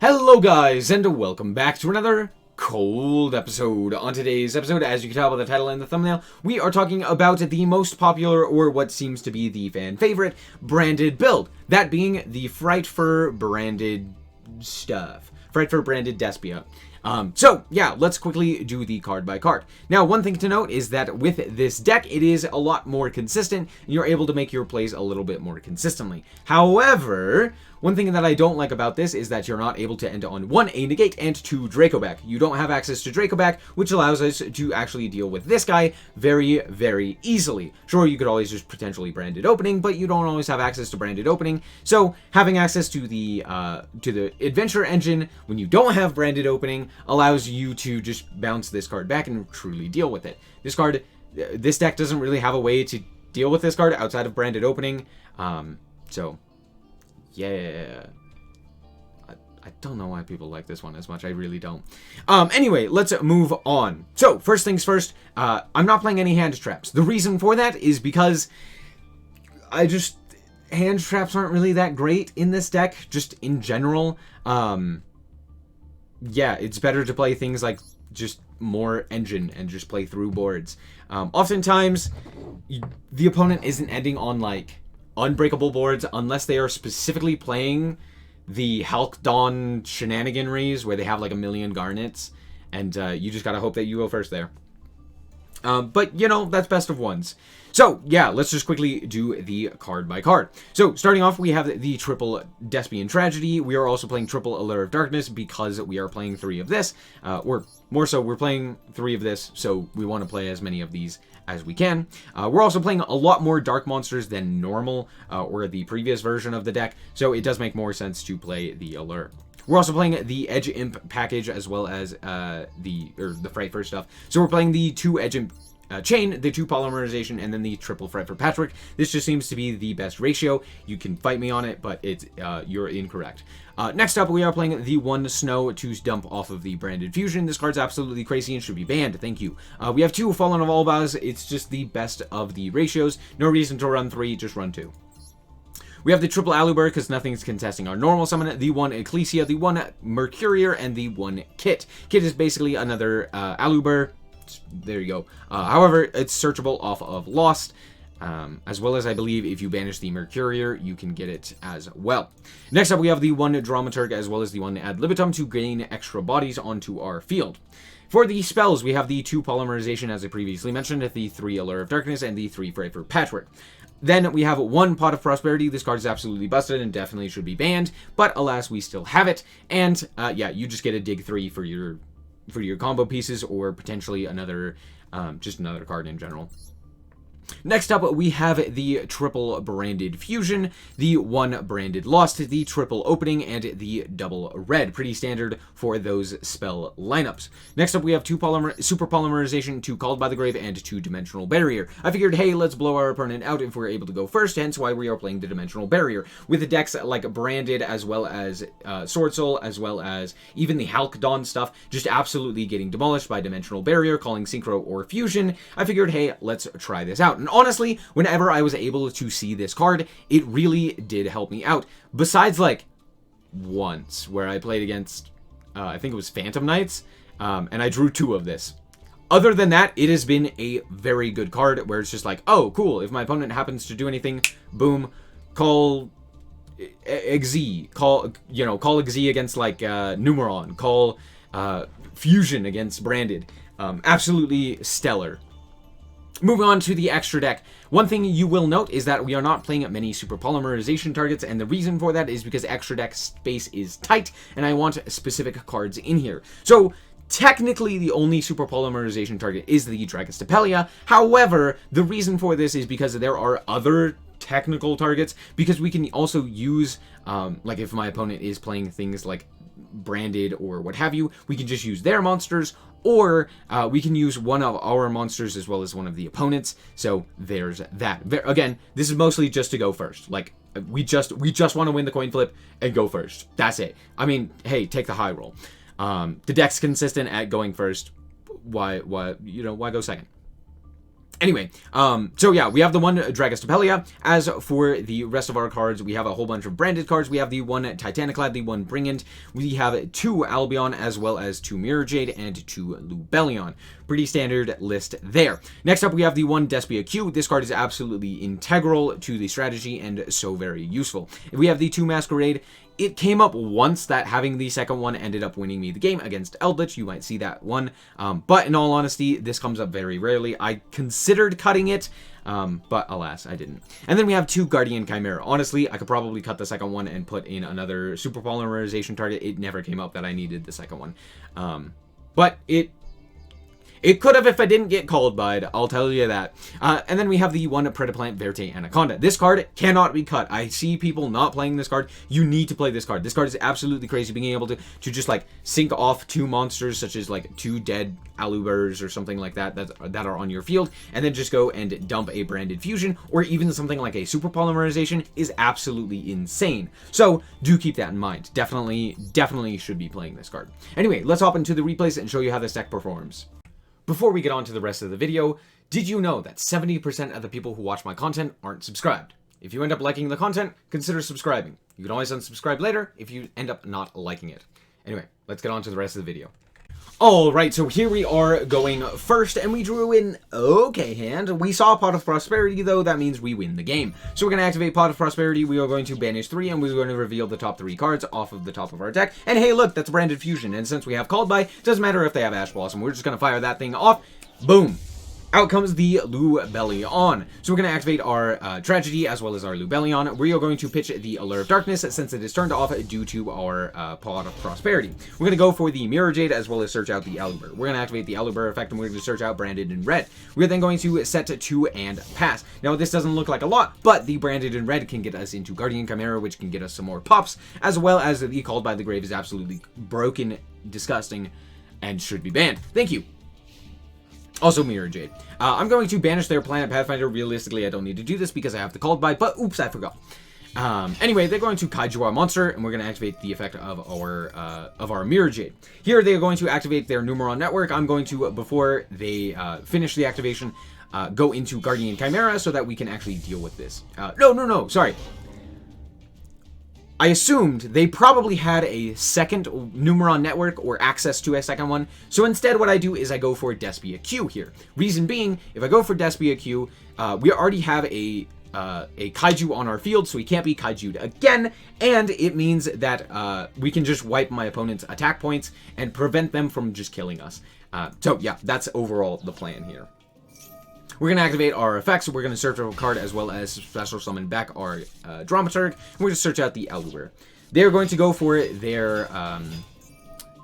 Hello guys, and welcome back to another cold episode. On today's episode, as you can tell by the title and the thumbnail, we are talking about the most popular, or what seems to be the fan favorite, branded build. That being the Frightfur branded stuff. Frightfur branded Despia. So, yeah, let's quickly do the card by card. Now, one thing to note is that with this deck, it is a lot more consistent, and you're able to make your plays a little bit more consistently. However, one thing that I don't like about this is that you're not able to end on 1, a negate, and 2, Dracoback. You don't have access to Dracoback, which allows us to actually deal with this guy very, very easily. Sure, you could always just potentially branded opening, but you don't always have access to branded opening. So, having access to the adventure engine when you don't have branded opening allows you to just bounce this card back and truly deal with it. This deck doesn't really have a way to deal with this card outside of branded opening. So, yeah. I don't know why people like this one as much. I really don't. Anyway, let's move on. So, first things first, I'm not playing any hand traps. The reason for that is because hand traps aren't really that great in this deck, just in general. Yeah, it's better to play things like just more engine and just play through boards. Oftentimes, the opponent isn't ending on, like, unbreakable boards unless they are specifically playing the Halcdon shenaniganries where they have, like, 1,000,000 garnets, and you just gotta hope that you go first there. But, you know, that's best of ones. So, yeah, let's just quickly do the card by card. So, starting off, we have the triple Despian Tragedy. We are also playing triple Allure of Darkness because we are playing 3 of this. Or, more so, we're playing 3 of this, so we want to play as many of these as we can. We're also playing a lot more Dark Monsters than normal, or the previous version of the deck, so it does make more sense to play the Allure. We're also playing the Edge Imp package as well as the Frightfur stuff. So we're playing the 2 Edge Imp chain, the 2 polymerization, and then the triple Frightfur Patchwork. This just seems to be the best ratio. You can fight me on it, but it's you're incorrect. Next up, we are playing the 1 Snow to dump off of the branded fusion. This card's absolutely crazy and should be banned. Thank you. We have 2 Fallen of Albaz. It's just the best of the ratios. No reason to run 3, just run 2. We have the triple Aluber because nothing's contesting our normal summon, the 1 Ecclesia, the 1 Mercurier, and the 1 Kit. Kit is basically another Aluber. There you go. However, it's searchable off of Lost, as well as I believe if you banish the Mercurier, you can get it as well. Next up, we have the 1 Dramaturg as well as the 1 Ad Libitum to gain extra bodies onto our field. For the spells, we have the 2 Polymerization, as I previously mentioned, the 3 Allure of Darkness, and the 3 Frightfur Patchwork. Then we have 1 Pot of Prosperity. This card is absolutely busted and definitely should be banned, but alas, we still have it. And yeah, you just get a dig 3 for your combo pieces, or potentially another, just another card in general. Next up, we have the triple branded fusion, the 1 branded lost, the triple opening, and the double red. Pretty standard for those spell lineups. Next up, we have 2 super polymerization, 2 called by the grave, and 2 dimensional barrier. I figured, hey, let's blow our opponent out if we're able to go first, hence why we are playing the dimensional barrier. With the decks like branded, as well as Sword Soul, as well as even the Halcdon stuff, just absolutely getting demolished by dimensional barrier, calling synchro or fusion, I figured, hey, let's try this out. And honestly, whenever I was able to see this card, it really did help me out. Besides, like, once, where I played against, I think it was Phantom Knights, and I drew 2 of this. Other than that, it has been a very good card, where it's just like, oh, cool, if my opponent happens to do anything, boom, call Xyz, call Xyz against, like, Numeron, call Fusion against Branded. Absolutely stellar. Moving on to the extra deck, one thing you will note is that we are not playing many super polymerization targets, and the reason for that is because extra deck space is tight, and I want specific cards in here. So, technically, the only super polymerization target is the Dragostapelia. However, the reason for this is because there are other technical targets, because we can also use, like if my opponent is playing things like branded or what have you, we can just use their monsters, or we can use one of our monsters as well as one of the opponents. So there's that. Again, this is mostly just to go first. Like, we just want to win the coin flip and go first. That's it. I mean, hey, take the high roll. The deck's consistent at going first. Why go second? Anyway, so yeah, we have the one Dragostapelia. As for the rest of our cards, we have a whole bunch of branded cards. We have the one Titaniclad, the one Bringant. We have 2 Albion, as well as 2 Mirror Jade and 2 Lubellion. Pretty standard list there. Next up, we have the one Despia Q. This card is absolutely integral to the strategy and so very useful. We have the 2 Masquerade. It came up once that having the second one ended up winning me the game against Eldritch. You might see that one. But in all honesty, this comes up very rarely. I considered cutting it, but alas, I didn't. And then we have 2 Guardian Chimera. Honestly, I could probably cut the second one and put in another super polymerization target. It never came up that I needed the second one. But it could have if I didn't get called by it, I'll tell you that. And then we have the one Predaplant Verte Anaconda. This card cannot be cut. I see people not playing this card. You need to play this card. This card is absolutely crazy. Being able to just like sync off 2 monsters, such as like 2 dead Alubers or something like that are on your field, and then just go and dump a branded fusion, or even something like a super polymerization is absolutely insane. So do keep that in mind. Definitely should be playing this card. Anyway, let's hop into the replays and show you how this deck performs. Before we get on to the rest of the video, did you know that 70% of the people who watch my content aren't subscribed? If you end up liking the content, consider subscribing. You can always unsubscribe later if you end up not liking it. Anyway, let's get on to the rest of the video. Alright, so here we are going first, and we drew an okay hand. We saw Pot of Prosperity, though. That means we win the game. So we're going to activate Pot of Prosperity. We are going to banish 3, and we're going to reveal the top 3 cards off of the top of our deck. And hey, look, that's Branded Fusion. And since we have Called By, it doesn't matter if they have Ash Blossom. We're just going to fire that thing off. Boom. Out comes the Lubellion. So we're going to activate our Tragedy as well as our Lubellion. We are going to pitch the Allure of Darkness since it is turned off due to our Pot of Prosperity. We're going to go for the Mirror Jade as well as search out the Aluber. We're going to activate the Aluber effect and we're going to search out Branded in Red. We're then going to set to 2 and pass. Now this doesn't look like a lot, but the Branded in Red can get us into Guardian Chimera, which can get us some more pops, as well as the Called by the Grave is absolutely broken, disgusting, and should be banned. Thank you. Also Mirror Jade. I'm going to banish their Planet Pathfinder. Realistically, I don't need to do this because I have the Called By, but oops, I forgot. Anyway, they're going to Kaiju our monster, and we're going to activate the effect of our Mirror Jade. Here, they are going to activate their Numeron Network. I'm going to, before they finish the activation, go into Guardian Chimera so that we can actually deal with this. No, sorry. I assumed they probably had a second Numeron network or access to a second one. So instead what I do is I go for Despia Q here. Reason being, if I go for Despia Q, we already have a Kaiju on our field, so he can't be Kaiju'd again, and it means that we can just wipe my opponent's attack points and prevent them from just killing us. So yeah, that's overall the plan here. We're going to activate our effects. We're going to search our card as well as special summon back our Dramaturg. And we're going to search out the Aluber. They're going to go for their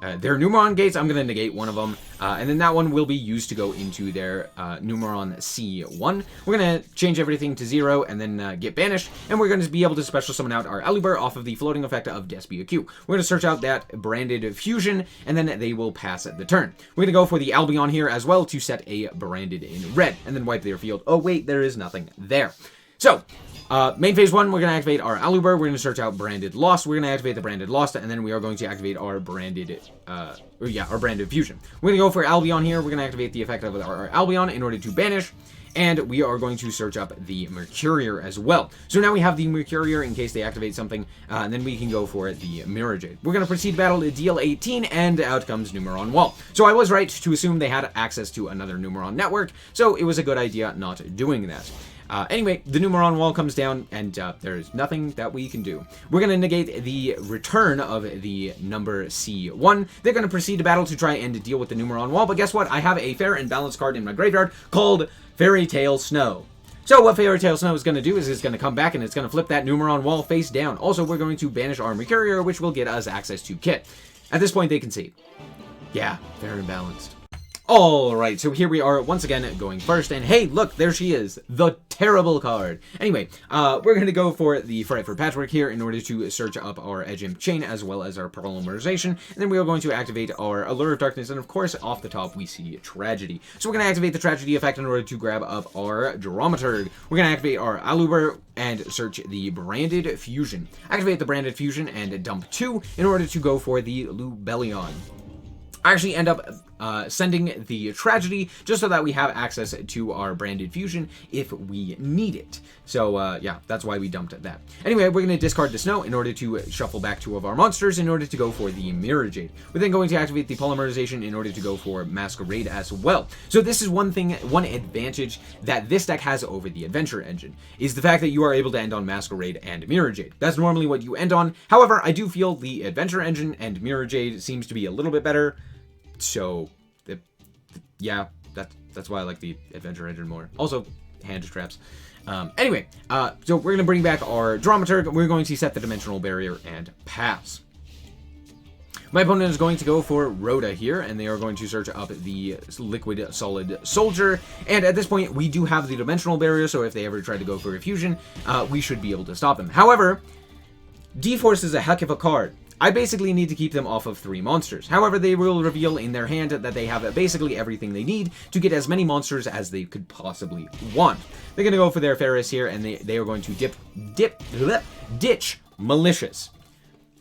Numeron gates. I'm going to negate one of them. And then that one will be used to go into their Numeron C1. We're going to change everything to 0 and then get banished. And we're going to be able to special summon out our Aluber off of the floating effect of Despia Q. We're going to search out that Branded Fusion, and then they will pass at the turn. We're going to go for the Albion here as well to set a Branded in Red, and then wipe their field. Oh wait, there is nothing there. So, main phase 1, we're going to activate our Aluber. We're going to search out Branded Lost. We're going to activate the Branded Lost, and then we are going to activate our Branded, our Branded Fusion. We're going to go for Albion here. We're going to activate the effect of our Albion in order to banish, and we are going to search up the Mercurier as well. So now we have the Mercurier in case they activate something, and then we can go for the Mirror Jade. We're going to proceed battle to deal 18, and out comes Numeron Wall. So I was right to assume they had access to another Numeron network, so it was a good idea not doing that. Anyway, the Numeron Wall comes down, and there's nothing that we can do. We're going to negate the return of the number C1. They're going to proceed to battle to try and deal with the Numeron Wall, but guess what? I have a fair and balanced card in my graveyard called Fairy Tale Snow. So what Fairy Tale Snow is going to do is it's going to come back and it's going to flip that Numeron Wall face down. Also, we're going to banish our Mercurier, which will get us access to Kit. At this point, they concede. Yeah, fair and balanced. Alright, so here we are once again going first, and hey, look, there she is, the terrible card. Anyway, we're going to go for the Frightfur Patchwork here in order to search up our Edge Imp Chain as well as our Polymerization, and then we are going to activate our Allure of Darkness, and of course, off the top, we see Tragedy. So we're going to activate the Tragedy effect in order to grab up our Dramaturg. We're going to activate our Aluber and search the Branded Fusion. Activate the Branded Fusion and dump 2 in order to go for the Lubellion. I actually end up sending the Tragedy just so that we have access to our branded fusion if we need it. So yeah, that's why we dumped that. Anyway, we're going to discard the Snow in order to shuffle back two of our monsters in order to go for the Mirror Jade. We're then going to activate the Polymerization in order to go for Masquerade as well. So this is one advantage that this deck has over the Adventure Engine, is the fact that you are able to end on Masquerade and Mirror Jade. That's normally what you end on. However, I do feel the Adventure Engine and Mirror Jade seems to be a little bit better. So, yeah, that's why I like the Adventure Engine more. Also, hand traps. Anyway, so we're going to bring back our Dramaturg. We're going to set the Dimensional Barrier and pass. My opponent is going to go for Rhoda here, and they are going to search up the Liquid Solid Soldier. And at this point, we do have the Dimensional Barrier, so if they ever try to go for a fusion, we should be able to stop them. However, D-Force is a heck of a card. I basically need to keep them off of 3 monsters. However, they will reveal in their hand that they have basically everything they need to get as many monsters as they could possibly want. They're going to go for their Ferris here, and they are going to ditch Malicious.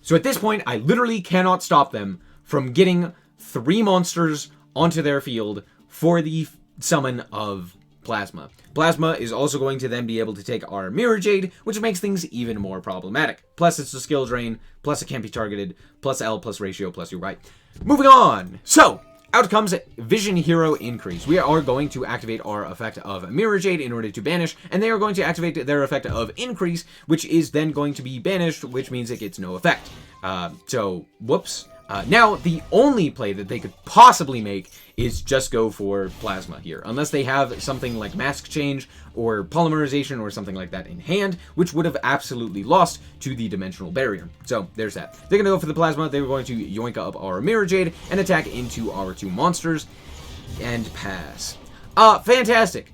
So at this point, I literally cannot stop them from getting 3 monsters onto their field for the summon of Plasma. Plasma is also going to then be able to take our Mirror Jade, which makes things even more problematic. Plus it's a skill drain, plus it can't be targeted, plus L, plus ratio, plus UI. Moving on! So, out comes Vision Hero Increase. We are going to activate our effect of Mirror Jade in order to banish, and they are going to activate their effect of Increase, which is then going to be banished, which means it gets no effect. So, whoops. Now, the only play that they could possibly make is just go for Plasma here, unless they have something like Mask Change or Polymerization or something like that in hand, which would have absolutely lost to the Dimensional Barrier. So, there's that. They're going to go for the Plasma, they're going to yoink up our Mirror Jade and attack into our 2 monsters and pass. Fantastic.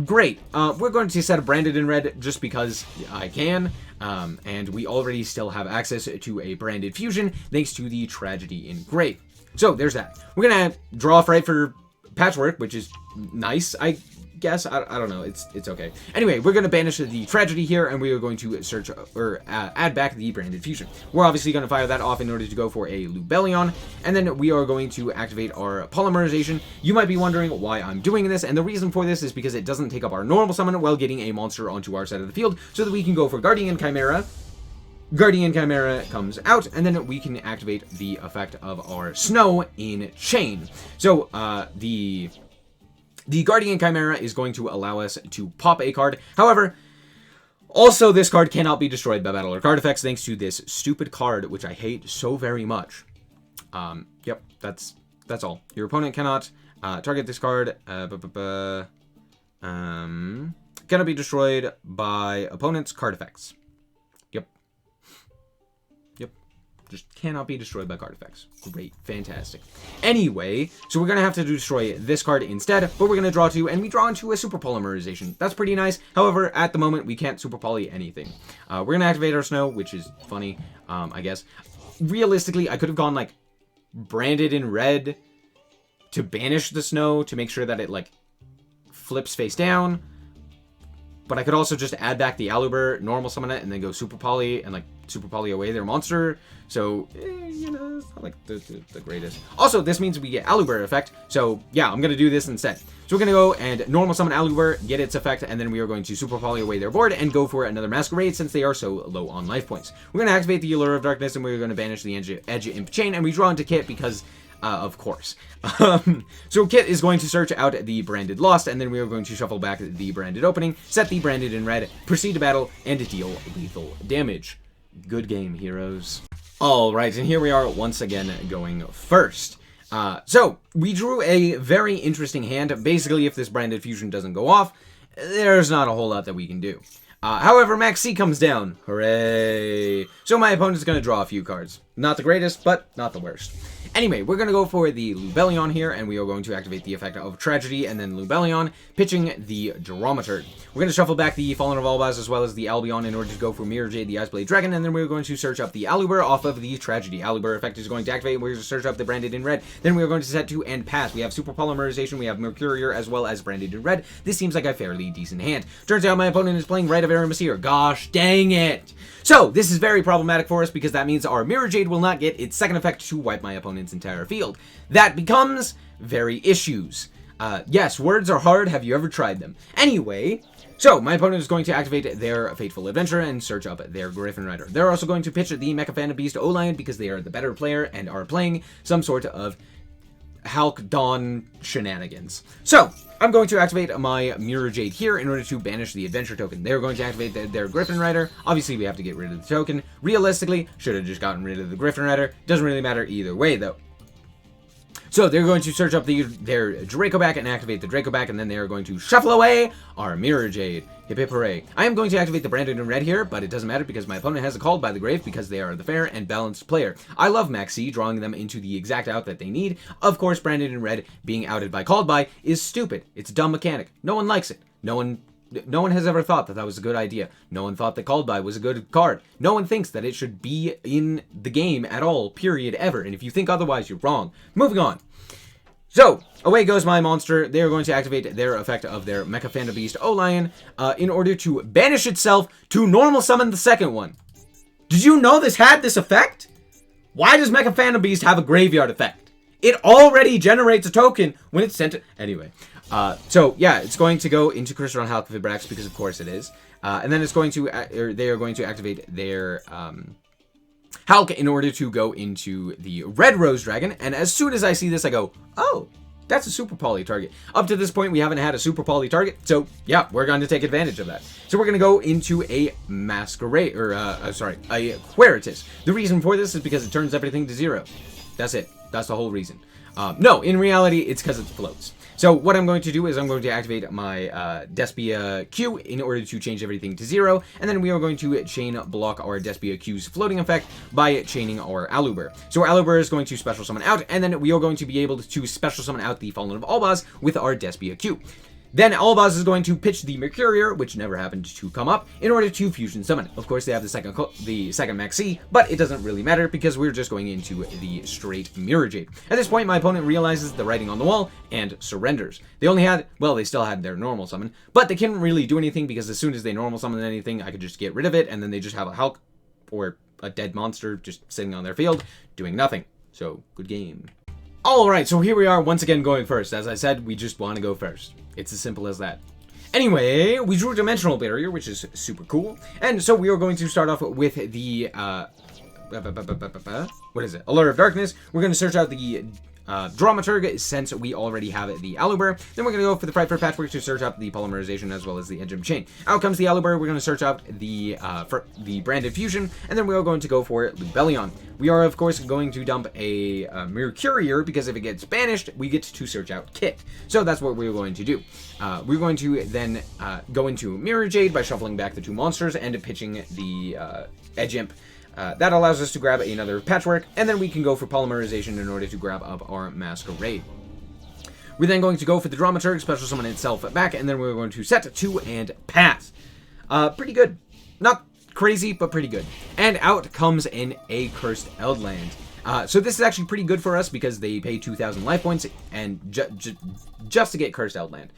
Great. We're going to set a Branded in red just because I can. And we already still have access to a branded fusion thanks to the Tragedy in gray. So there's that. We're gonna draw Frightfur Patchwork, which is nice, I guess. I don't know. It's okay. Anyway, we're gonna banish the Tragedy here, and we are going to search or add back the branded fusion. We're obviously gonna fire that off in order to go for a Lubellion, and then we are going to activate our Polymerization. You might be wondering why I'm doing this, and the reason for this is because it doesn't take up our normal summon while getting a monster onto our side of the field, so that we can go for Guardian Chimera. Guardian Chimera comes out, and then we can activate the effect of our Snow in Chain. So the Guardian Chimera is going to allow us to pop a card. However, also this card cannot be destroyed by battle or card effects thanks to this stupid card, which I hate so very much. Yep, that's all. Your opponent cannot target this card. Cannot be destroyed by opponent's card effects. Just cannot be destroyed by card effects. Great. Fantastic. Anyway, so we're going to have to destroy this card instead, but we're going to draw 2, and we draw into a Super Polymerization. That's pretty nice. However, at the moment, we can't Super Poly anything. We're going to activate our Snow, which is funny, I guess. Realistically, I could have gone, like, Branded in red to banish the Snow to make sure that it, like, flips face down. But I could also just add back the Aluber, normal summon it, and then go Super Poly and, like, Super Poly away their monster. So, you know, it's not like the greatest. Also, this means we get Aluber effect. So, yeah, I'm going to do this instead. So we're going to go and normal summon Aluber, get its effect, and then we are going to Super Poly away their board and go for another Masquerade since they are so low on life points. We're going to activate the Allure of Darkness, and we're going to banish the Edge Imp Chain, and we draw into Kit because... of course. So Kit is going to search out the Branded Lost, and then we are going to shuffle back the Branded Opening, set the Branded in red, proceed to battle, and deal lethal damage. Good game, heroes. Alright, and here we are once again going first. So, we drew a very interesting hand. Basically, if this Branded Fusion doesn't go off, there's not a whole lot that we can do. However, Max C comes down. Hooray! So my opponent's going to draw a few cards. Not the greatest, but not the worst. Anyway, we're going to go for the Lubellion here, and we are going to activate the effect of Tragedy, and then Lubellion, pitching the Dramaturg. We're going to shuffle back the Fallen of Albaz as well as the Albion in order to go for Mirror Jade, the Iceblade Dragon, and then we're going to search up the Aluber off of the Tragedy. Aluber effect is going to activate, we're going to search up the Branded in red, then we are going to set to and pass. We have Super Polymerization, we have Mercurier, as well as Branded in red. This seems like a fairly decent hand. Turns out my opponent is playing Rite of Aramis here. Gosh dang it! So, this is very problematic for us because that means our Mirror Jade Mirrorjade will not get its second effect to wipe my opponent's entire field. That becomes very issues. Yes, words are hard. Have you ever tried them? Anyway, so my opponent is going to activate their Fateful Adventure and search up their Griffin Rider. They're also going to pitch the Mecha Phantom Beast O-Lion because they are the better player and are playing some sort of Hulk Dawn shenanigans. So, I'm going to activate my Mirrorjade here in order to banish the adventure token. They're going to activate their Griffin Rider. Obviously, we have to get rid of the token. Realistically, should have just gotten rid of the Griffin Rider. Doesn't really matter either way, though. So they're going to search up their Dracoback and activate the Dracoback, and then they are going to shuffle away our Mirrorjade. Hip hip hooray. I am going to activate the Branded in red here, but it doesn't matter because my opponent has a Called by the Grave because they are the fair and balanced player. I love Maxi, drawing them into the exact out that they need. Of course, Branded in red being outed by Called by is stupid. It's a dumb mechanic. No one likes it. No one has ever thought that that was a good idea. No one thought that Called by was a good card. No one thinks that it should be in the game at all, period, ever. And if you think otherwise, you're wrong. Moving on. So, away goes my monster. They are going to activate their effect of their Mecha Phantom Beast O-Lion in order to banish itself to normal summon the second one. Did you know this had this effect? Why does Mecha Phantom Beast have a graveyard effect? It already generates a token when it's sent to... Anyway. So, yeah, it's going to go into Crystron Hulk Vibrax because, of course, it is. And then it's going to... they are going to activate their... Hulk in order to go into the Red Rose Dragon, and as soon as I see this, I go, oh, that's a Super Poly target. Up to this point, we haven't had a Super Poly target, so yeah, we're going to take advantage of that. So we're going to go into a Masquerade, or, a Queritus. The reason for this is because it turns everything to 0. That's it. That's the whole reason. No, in reality, it's because it floats. So what I'm going to do is I'm going to activate my Despia Q in order to change everything to 0, and then we are going to chain block our Despia Q's floating effect by chaining our Aluber. So our Aluber is going to special summon out, and then we are going to be able to special summon out the Fallen of Albaz with our Despia Q. Then Albaz is going to pitch the Mercurier, which never happened to come up, in order to fusion summon. Of course, they have the second Maxi, but it doesn't really matter because we're just going into the straight Mirrorjade. At this point, my opponent realizes the writing on the wall and surrenders. They only had, well, they still had their normal summon, but they couldn't really do anything because as soon as they normal summon anything, I could just get rid of it, and then they just have a Hulk or a dead monster just sitting on their field doing nothing. So, good game. Alright, so here we are once again going first. As I said, we just want to go first. It's as simple as that. Anyway, we drew Dimensional Barrier, which is super cool. And so we are going to start off with the, what is it? Allure of Darkness. We're going to search out the Dramaturg since we already have the Aluber. Then we're going to go for the Frightfur Patchwork to search out the Polymerization as well as the Engine Chain. Out comes the Aluber. We're going to search out the Branded Fusion, and then we are going to go for Lubellion. We are, of course, going to dump a Mercurier because if it gets banished, we get to search out Kit. So that's what we're going to do. We're going to then go into Mirrorjade by shuffling back the two monsters and pitching the Edge Imp. That allows us to grab another Patchwork, and then we can go for Polymerization in order to grab up our Masquerade. We're then going to go for the Dramaturg, special summon itself back, and then we're going to set 2 and pass. Pretty good. Not crazy, but pretty good. And out comes in a Cursed Eldland. So this is actually pretty good for us because they pay 2,000 life points and just to get Cursed Eldland.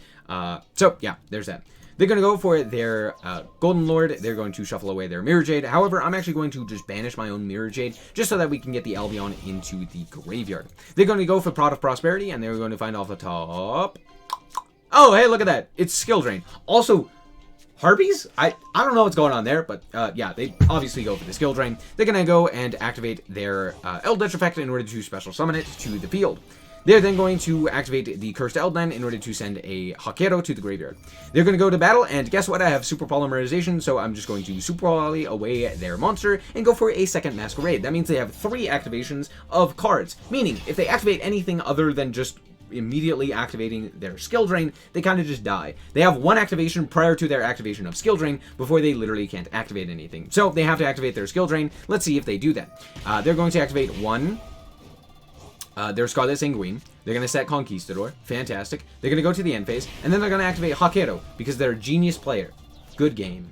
So yeah, there's that. They're going to go for their Golden Lord. They're going to shuffle away their Mirrorjade. However, I'm actually going to just banish my own Mirrorjade just so that we can get the Albion into the graveyard. They're going to go for Pot of Prosperity, and they're going to find off the top. Oh, hey, look at that. It's Skill Drain. Also, Harpies? I don't know what's going on there, but yeah, they obviously go for the Skill Drain. They're going to go and activate their Eldritch effect in order to special summon it to the field. They're then going to activate the Cursed Eldland in order to send a Hakero to the graveyard. They're going to go to battle, and guess what? I have Super Polymerization, so I'm just going to Super Poly away their monster and go for a second Masquerade. That means they have 3 activations of cards, meaning if they activate anything other than just immediately activating their Skill Drain, they kind of just die. They have 1 activation prior to their activation of Skill Drain before they literally can't activate anything. So they have to activate their Skill Drain. Let's see if they do that. They're going to activate 1... their Scarlet Sanguine. They're going to set Conquistador. Fantastic. They're going to go to the end phase. And then they're going to activate Hakero because they're a genius player. Good game.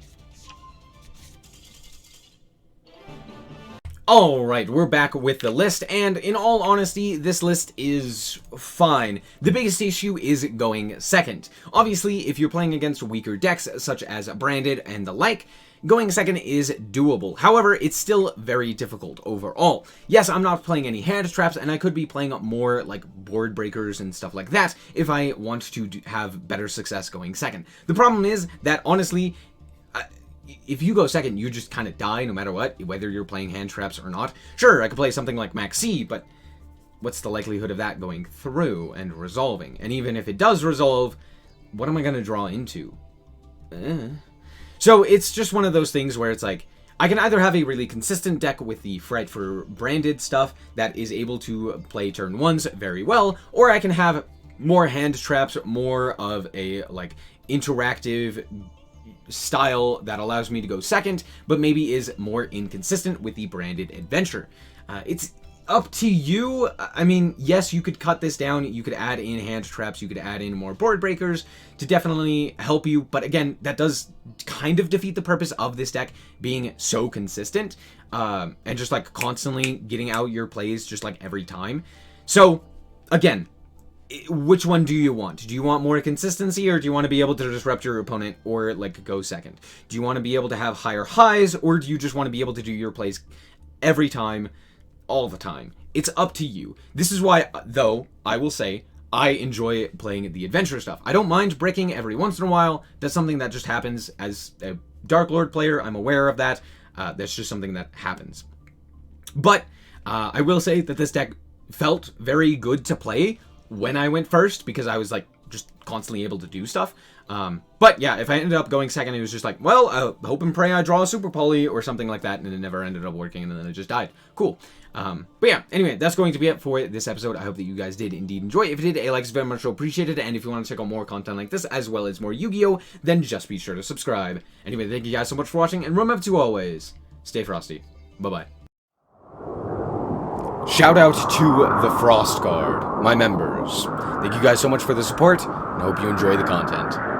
Alright, we're back with the list, and in all honesty, this list is fine. The biggest issue is going second. Obviously, if you're playing against weaker decks, such as Branded and the like, going second is doable. However, it's still very difficult overall. Yes, I'm not playing any hand traps, and I could be playing more like board breakers and stuff like that if I want to have better success going second. The problem is that, honestly, if you go second, you just kind of die no matter what, whether you're playing hand traps or not. Sure, I could play something like Max C, but what's the likelihood of that going through and resolving? And even if it does resolve, what am I going to draw into? So it's just one of those things where it's like, I can either have a really consistent deck with the Frightfur branded stuff that is able to play turn ones very well, or I can have more hand traps, more of a like interactive style that allows me to go second, but maybe is more inconsistent with the branded adventure. It's up to you. I mean, yes, you could cut this down. You could add in hand traps. You could add in more board breakers to definitely help you. But again, that does kind of defeat the purpose of this deck being so consistent and just like constantly getting out your plays just like every time. So again, which one do you want? Do you want more consistency, or do you want to be able to disrupt your opponent or like go second? Do you want to be able to have higher highs, or do you just want to be able to do your plays every time, all the time? It's up to you. This is why, though, I will say I enjoy playing the adventure stuff. I don't mind breaking every once in a while. That's something that just happens as a Dark Lord player. I'm aware of that. That's just something that happens. But I will say that this deck felt very good to play when I went first, because I was like just constantly able to do stuff. But yeah, if I ended up going second, it was just like, well, hope and pray I draw a Super Poly or something like that, and it never ended up working, and then it just died. Cool. But yeah, anyway, that's going to be it for this episode. I hope that you guys did indeed enjoy. If you did, a like is very much appreciated, and if you want to check out more content like this, as well as more Yu-Gi-Oh!, then just be sure to subscribe. Anyway, thank you guys so much for watching, and remember to always stay frosty. Bye-bye. Shout out to the Frost Guard, my members. Thank you guys so much for the support, and I hope you enjoy the content.